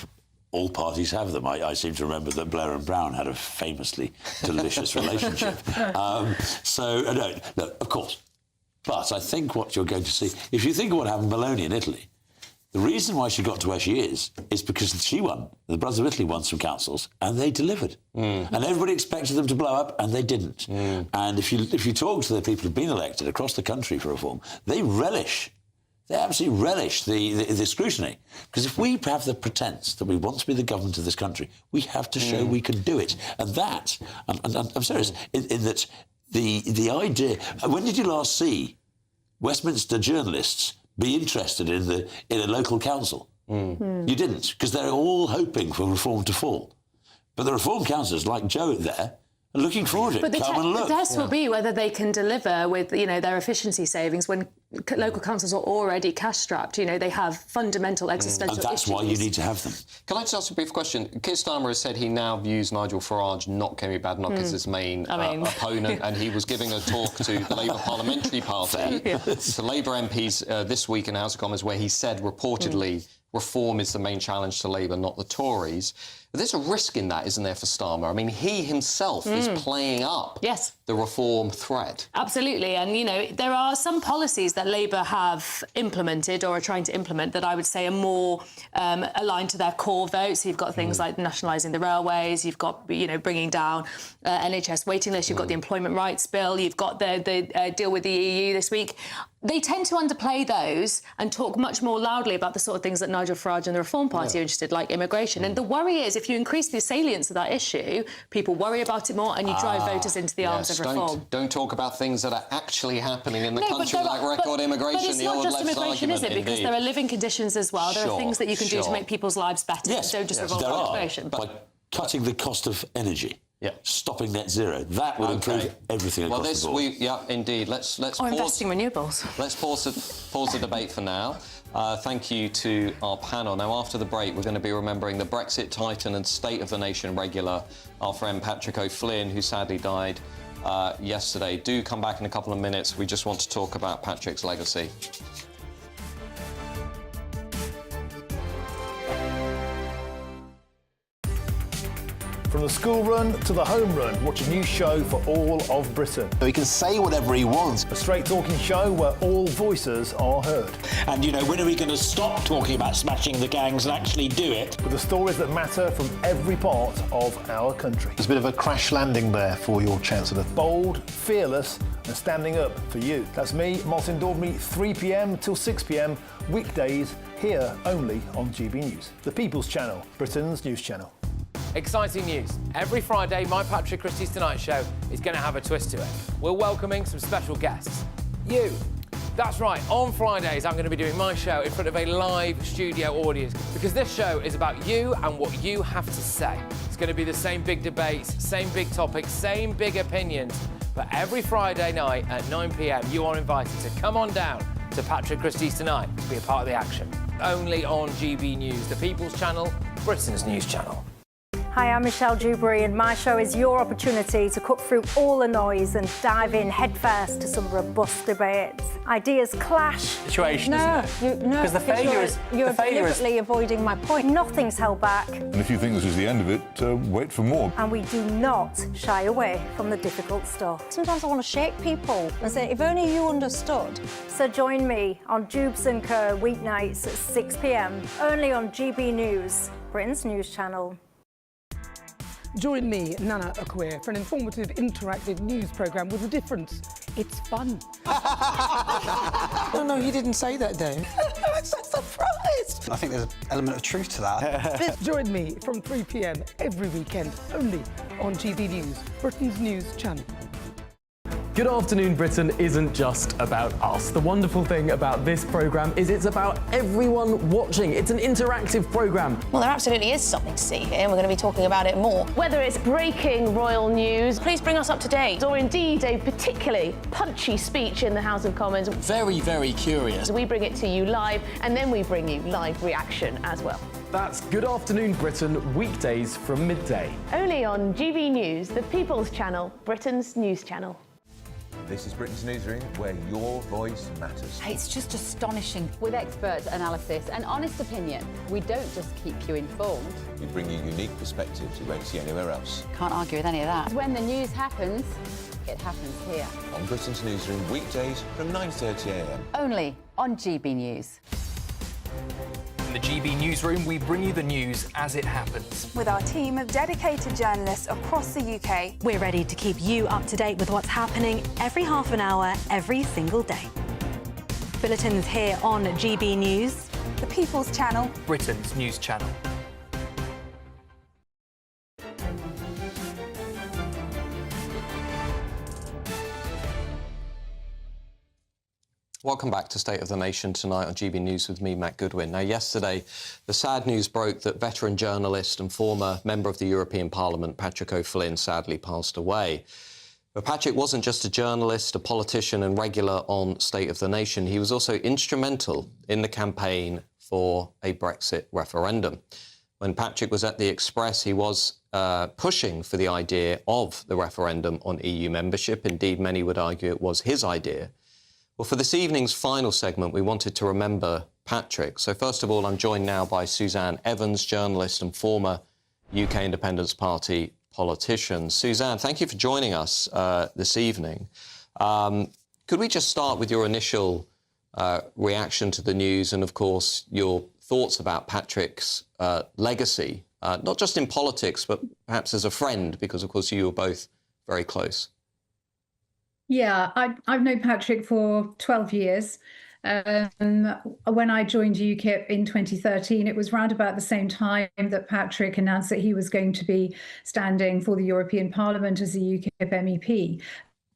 All parties have them. I seem to remember that Blair and Brown had a famously delicious relationship. No, of course. But I think what you're going to see, if you think of what happened to Meloni in Italy, the reason why she got to where she is because she won. The Brothers of Italy won some councils, and they delivered. And everybody expected them to blow up, and they didn't. And if you talk to the people who've been elected across the country for reform, they absolutely relish the scrutiny. Because if we have the pretence that we want to be the government of this country, we have to show we can do it. And that, I'm serious, in that the idea... When did you last see Westminster journalists be interested in a local council? You didn't, because they're all hoping for reform to fall. But the reform councillors, like Joe there, are looking forward to it. But Come and look. the test will be whether they can deliver with, their efficiency savings when local councils are already cash-strapped. They have fundamental existential issues. And that's why you need to have them. Can I just ask a brief question? Keir Starmer has said he now views Nigel Farage, not Kemi Badenoch, as his main opponent, and he was giving a talk to the Labour Parliamentary Party, to Labour MPs this week in the House of Commons, where he said, reportedly, reform is the main challenge to Labour, not the Tories. But there's a risk in that, isn't there, for Starmer? I mean, he himself is playing up the reform threat. Absolutely. And, there are some policies that Labour have implemented or are trying to implement that I would say are more aligned to their core votes. You've got things like nationalising the railways, you've got, bringing down NHS waiting lists, you've got the Employment Rights Bill, you've got the deal with the EU this week. They tend to underplay those and talk much more loudly about the sort of things that Nigel Farage and the Reform Party are interested, like immigration. And the worry is, if you increase the salience of that issue, people worry about it more and you drive voters into the arms of reform. Don't talk about things that are actually happening in the country, like record immigration, but it's not just immigration, is it? Because there are living conditions as well. There are things that you can do to make people's lives better. Yes, don't just revolve around immigration. By cutting the cost of energy. Stopping net zero. That will improve everything across the board. Indeed. Let's pause. Investing renewables. Let's pause the debate for now. Thank you to our panel. Now, after the break, we're going to be remembering the Brexit titan and State of the Nation regular, our friend Patrick O'Flynn, who sadly died yesterday. Do come back in a couple of minutes. We just want to talk about Patrick's legacy. From the school run to the home run, watch a new show for all of Britain. So he can say whatever he wants. A straight-talking show where all voices are heard. And, when are we going to stop talking about smashing the gangs and actually do it? With the stories that matter from every part of our country. There's a bit of a crash landing there for your Chancellor. Bold, fearless and standing up for you. That's me, Martin Daubney, 3 p.m. till 6 p.m, weekdays, here only on GB News. The People's Channel, Britain's news channel. Exciting news. Every Friday, my Patrick Christie's Tonight Show is going to have a twist to it. We're welcoming some special guests. You. That's right, on Fridays I'm going to be doing my show in front of a live studio audience because this show is about you and what you have to say. It's going to be the same big debates, same big topics, same big opinions. But every Friday night at 9 p.m, you are invited to come on down to Patrick Christie's Tonight to be a part of the action. Only on GB News, the People's Channel, Britain's news channel. Hi, I'm Michelle Dewberry, and my show is your opportunity to cut through all the noise and dive in headfirst to some robust debates. Ideas clash. Situation, isn't it? Because the failure is... You're deliberately avoiding my point. Nothing's held back. And if you think this is the end of it, wait for more. And we do not shy away from the difficult stuff. Sometimes I want to shake people and say, if only you understood. So join me on Jubes and Kerr weeknights at 6 p.m, only on GB News, Britain's news channel. Join me, Nana Okoye, for an informative, interactive news programme with a difference. It's fun. No, he didn't say that, Dave. I'm so surprised. I think there's an element of truth to that. Join me from 3 p.m. every weekend, only on GB News, Britain's news channel. Good Afternoon Britain isn't just about us. The wonderful thing about this programme is it's about everyone watching. It's an interactive programme. Well, there absolutely is something to see here, and we're going to be talking about it more. Whether it's breaking royal news, please bring us up to date. Or indeed a particularly punchy speech in the House of Commons. Very, very curious. We bring it to you live, and then we bring you live reaction as well. That's Good Afternoon Britain, weekdays from midday. Only on GB News, the People's Channel, Britain's news channel. This is Britain's Newsroom, where your voice matters. It's just astonishing. With expert analysis and honest opinion, we don't just keep you informed. We bring you unique perspectives you won't see anywhere else. Can't argue with any of that. When the news happens, it happens here. On Britain's Newsroom, weekdays from 9:30 a.m. Only on GB News. In the GB Newsroom, we bring you the news as it happens. With our team of dedicated journalists across the UK, we're ready to keep you up to date with what's happening every half an hour, every single day. Bulletins here on GB News, the People's Channel, Britain's news channel. Welcome back to State of the Nation tonight on GB News with me, Matt Goodwin. Now, yesterday, the sad news broke that veteran journalist and former member of the European Parliament, Patrick O'Flynn, sadly passed away. But Patrick wasn't just a journalist, a politician and regular on State of the Nation. He was also instrumental in the campaign for a Brexit referendum. When Patrick was at the Express, he was pushing for the idea of the referendum on EU membership. Indeed, many would argue it was his idea. Well, for this evening's final segment, we wanted to remember Patrick. So first of all, I'm joined now by Suzanne Evans, journalist and former UK Independence Party politician. Suzanne, thank you for joining us this evening. Could we just start with your initial reaction to the news and, of course, your thoughts about Patrick's legacy, not just in politics, but perhaps as a friend, because, of course, you were both very close. Yeah, I've known Patrick for 12 years. When I joined UKIP in 2013, it was round about the same time that Patrick announced that he was going to be standing for the European Parliament as a UKIP MEP.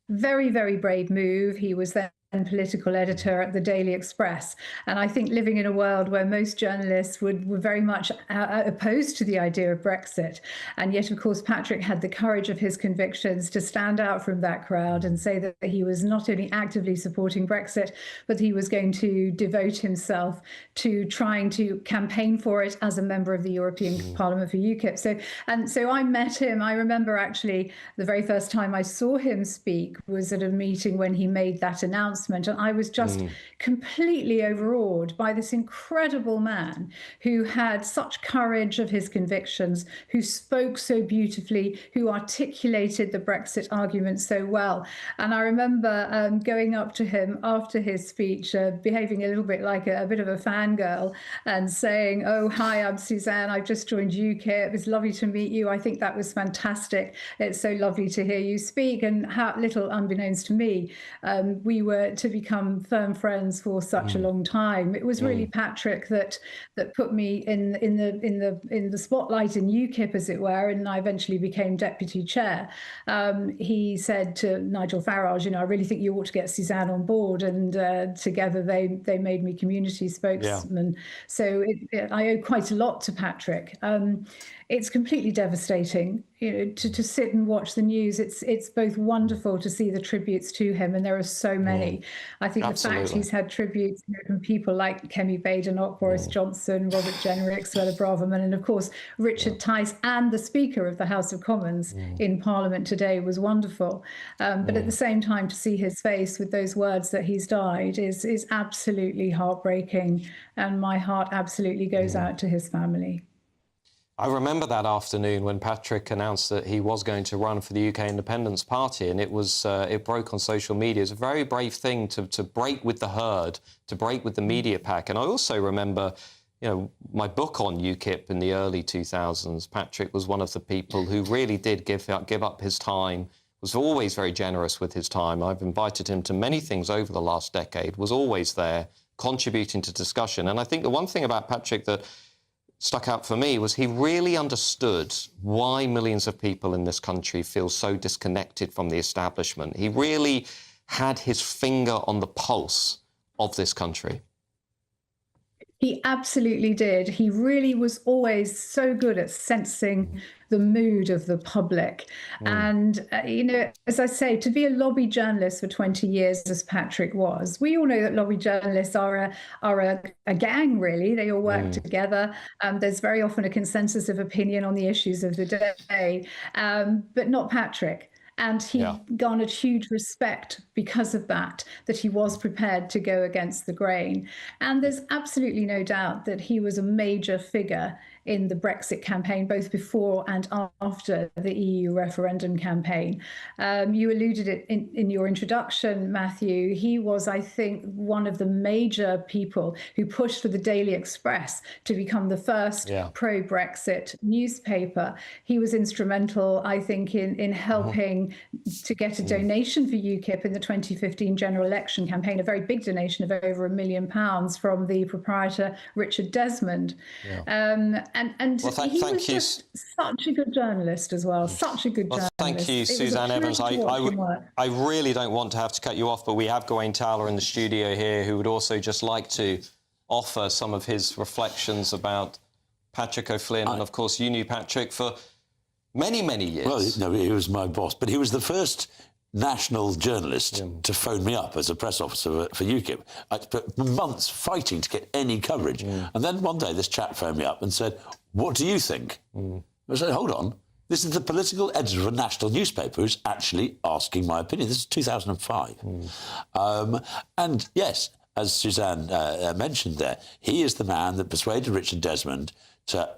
Very, very brave move. He was then political editor at the Daily Express. And I think living in a world where most journalists were very much opposed to the idea of Brexit. And yet, of course, Patrick had the courage of his convictions to stand out from that crowd and say that he was not only actively supporting Brexit, but he was going to devote himself to trying to campaign for it as a member of the European Parliament for UKIP. So I met him. I remember actually the very first time I saw him speak was at a meeting when he made that announcement. And I was just completely overawed by this incredible man who had such courage of his convictions, who spoke so beautifully, who articulated the Brexit argument so well. And I remember going up to him after his speech, behaving a little bit like a bit of a fangirl and saying, "Oh, hi, I'm Suzanne. I've just joined UKIP. It was lovely to meet you. I think that was fantastic. It's so lovely to hear you speak." And how little unbeknownst to me, we were to become firm friends for such a long time. It was really Patrick that put me in the spotlight in UKIP, as it were, and I eventually became deputy chair. He said to Nigel Farage, "I really think you ought to get Suzanne on board," and together they made me community spokesman. Yeah. So I owe quite a lot to Patrick. It's completely devastating, to sit and watch the news. It's both wonderful to see the tributes to him, and there are so many. I think Absolutely. The fact he's had tributes from people like Kemi Badenoch, Boris Johnson, Robert Jenrick, Suella Braverman, and of course Richard Tice, and the Speaker of the House of Commons in Parliament today was wonderful. But at the same time, to see his face with those words that he's died is absolutely heartbreaking, and my heart absolutely goes out to his family. I remember that afternoon when Patrick announced that he was going to run for the UK Independence Party, and it broke on social media. It's a very brave thing to break with the herd, to break with the media pack. And I also remember, my book on UKIP in the early 2000s. Patrick was one of the people who really did give up his time, was always very generous with his time. I've invited him to many things over the last decade, was always there, contributing to discussion. And I think the one thing about Patrick that stuck out for me was he really understood why millions of people in this country feel so disconnected from the establishment. He really had his finger on the pulse of this country. He absolutely did. He really was always so good at sensing the mood of the public. And, you know, as I say, to be a lobby journalist for 20 years, as Patrick was, we all know that lobby journalists are a gang, really. They all work together. There's very often a consensus of opinion on the issues of the day, but not Patrick. And he garnered huge respect because of that he was prepared to go against the grain. And there's absolutely no doubt that he was a major figure in the Brexit campaign, both before and after the EU referendum campaign. You alluded it in your introduction, Matthew. He was, I think, one of the major people who pushed for the Daily Express to become the first pro-Brexit newspaper. He was instrumental, I think, in helping to get a donation for UKIP in the 2015 general election campaign, a very big donation of over £1 million from the proprietor Richard Desmond. And well, he was just such a good journalist as well, such a good journalist. Thank you, Suzanne Evans. I really don't want to have to cut you off, but we have Gawain Towler in the studio here who would also just like to offer some of his reflections about Patrick O'Flynn. And, of course, you knew Patrick for many, many years. Well, no, he was my boss, but he was the first national journalist to phone me up as a press officer for UKIP. I spent months fighting to get any coverage. And then one day this chap phoned me up and said, "What do you think?" I said, "Hold on. This is the political editor of a national newspaper who's actually asking my opinion." This is 2005. And yes, as Suzanne mentioned there, he is the man that persuaded Richard Desmond to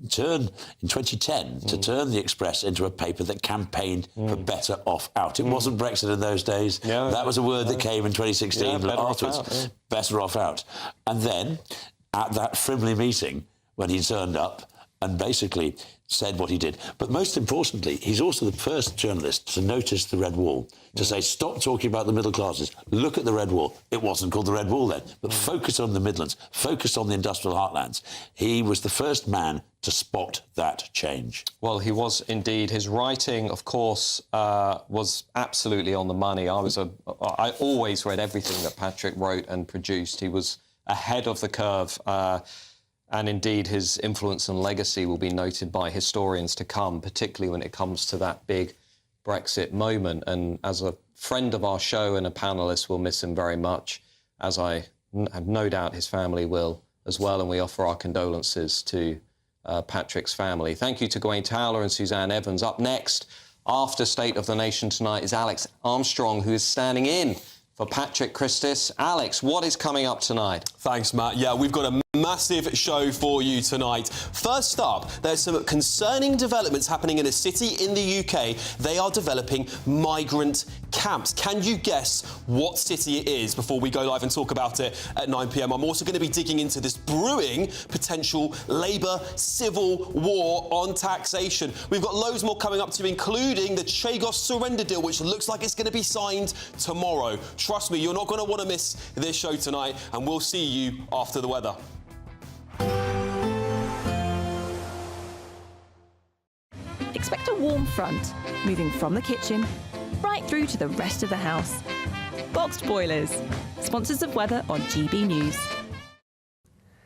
turn, in 2010, to turn the Express into a paper that campaigned for better off out. It wasn't Brexit in those days. That was a word that came in 2016 afterwards. Better off out. And then, at that Frimley meeting, when he turned up and basically said what he did. But most importantly, he's also the first journalist to notice the red wall, to say, stop talking about the middle classes, look at the red wall. It wasn't called the red wall then, but focus on the Midlands, focus on the industrial heartlands. He was the first man to spot that change. Well, he was indeed. His writing, of course, was absolutely on the money. I always read everything that Patrick wrote and produced. He was ahead of the curve. And indeed, his influence and legacy will be noted by historians to come, particularly when it comes to that big Brexit moment. And as a friend of our show and a panellist, we'll miss him very much, as I have no doubt his family will as well. And we offer our condolences to Patrick's family. Thank you to Gawain Towler and Suzanne Evans. Up next, after State of the Nation tonight, is Alex Armstrong, who is standing in for Patrick Christis. Alex, what is coming up tonight? Thanks, Matt. Yeah, we've got a massive show for you tonight. First up, there's some concerning developments happening in a city in the UK. They are developing migrant camps. Can you guess what city it is before we go live and talk about it at 9 p.m? I'm also going to be digging into this brewing potential Labour civil war on taxation. We've got loads more coming up to, including the Chagos surrender deal, which looks like it's going to be signed tomorrow. Trust me, you're not going to want to miss this show tonight, and we'll see you after the weather. Expect a warm front, moving from the kitchen right through to the rest of the house. Boxed Boilers, sponsors of weather on GB News.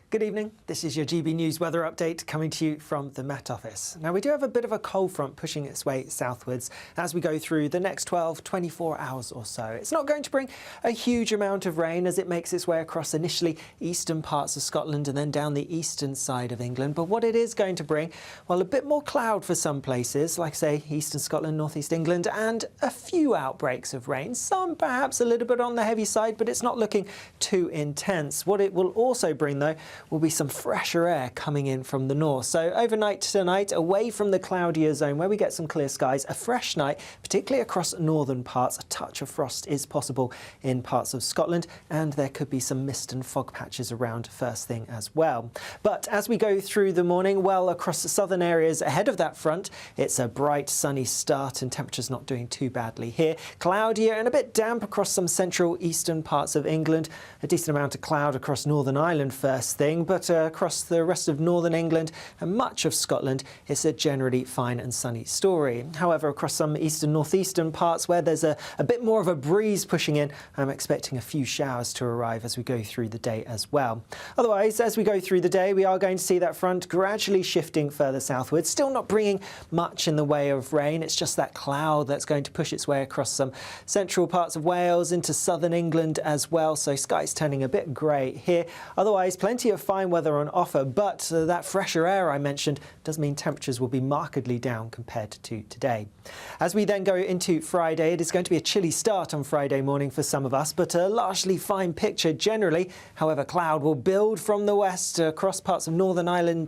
Good evening, this is your GB News weather update coming to you from the Met Office. Now we do have a bit of a cold front pushing its way southwards as we go through the next 24 hours or so. It's not going to bring a huge amount of rain as it makes its way across initially eastern parts of Scotland and then down the eastern side of England. But what it is going to bring, well, a bit more cloud for some places, like say eastern Scotland, northeast England, and a few outbreaks of rain. Some perhaps a little bit on the heavy side, but it's not looking too intense. What it will also bring though will be some fresher air coming in from the north. So overnight tonight, away from the cloudier zone where we get some clear skies, a fresh night, particularly across northern parts. A touch of frost is possible in parts of Scotland, and there could be some mist and fog patches around first thing as well. But as we go through the morning, well, across the southern areas ahead of that front, it's a bright sunny start and temperatures not doing too badly here. Cloudier and a bit damp across some central eastern parts of England. A decent amount of cloud across Northern Ireland first thing. anything, but across the rest of northern England and much of Scotland, it's a generally fine and sunny story. However, across some eastern northeastern parts where there's a bit more of a breeze pushing in, I'm expecting a few showers to arrive as we go through the day as well. Otherwise, as we go through the day, we are going to see that front gradually shifting further southwards, still not bringing much in the way of rain. It's just that cloud that's going to push its way across some central parts of Wales into southern England as well, so skies turning a bit grey here. Otherwise, plenty of fine weather on offer, but that fresher air I mentioned does mean temperatures will be markedly down compared to today. As we then go into Friday, it is going to be a chilly start on Friday morning for some of us, but a largely fine picture generally. However, cloud will build from the west across parts of Northern Ireland